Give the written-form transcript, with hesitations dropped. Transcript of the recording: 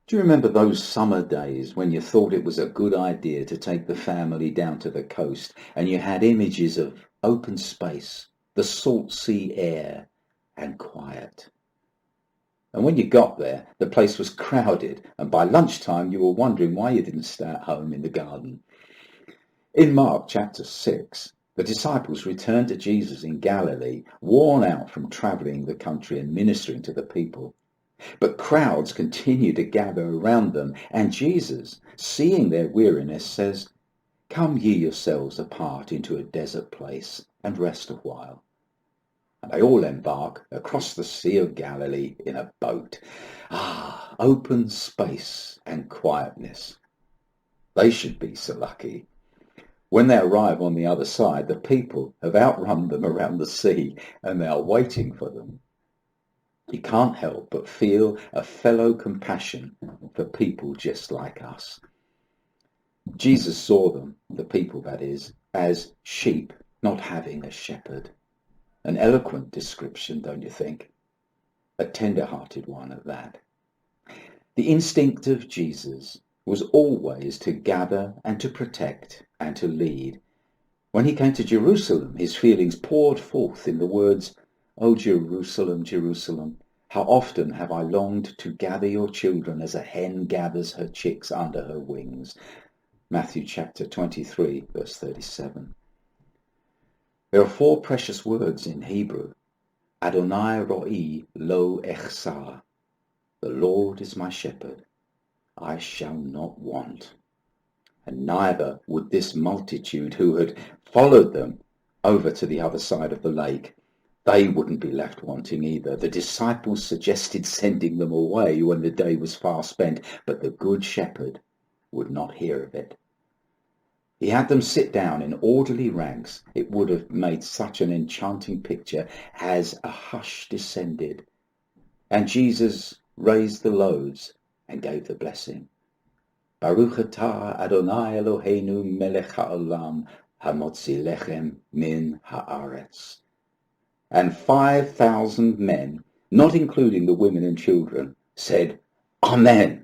Do you remember those summer days when you thought it was a good idea to take the family down to the coast and you had images of open space, the salt sea air, and quiet? And when you got there, the place was crowded, and by lunchtime you were wondering why you didn't stay at home in the garden. In Mark chapter 6, the disciples returned to Jesus in Galilee, worn out from travelling the country and ministering to the people. But crowds continue to gather around them, and Jesus, seeing their weariness, says, "Come ye yourselves apart into a desert place and rest a while." And they all embark across the Sea of Galilee in a boat. Open space and quietness. They should be so lucky. When they arrive on the other side, the people have outrun them around the sea, and they are waiting for them. You can't help but feel a fellow compassion for people just like us. Jesus saw them, the people that is, as sheep not having a shepherd. An eloquent description, don't you think? A tender-hearted one at that. The instinct of Jesus was always to gather and to protect and to lead. When he came to Jerusalem, his feelings poured forth in the words, "O Jerusalem, Jerusalem, how often have I longed to gather your children as a hen gathers her chicks under her wings." Matthew chapter 23, verse 37. There are 4 precious words in Hebrew. Adonai ro'i lo echsar. The Lord is my shepherd, I shall not want. And neither would this multitude who had followed them over to the other side of the lake. They wouldn't be left wanting either. The disciples suggested sending them away when the day was far spent, but the good shepherd would not hear of it. He had them sit down in orderly ranks. It would have made such an enchanting picture as a hush descended, and Jesus raised the loaves and gave the blessing. Baruch atah Adonai Eloheinu melech ha'olam hamotzi lechem min haaretz. And 5,000 men, not including the women and children, said, "Amen."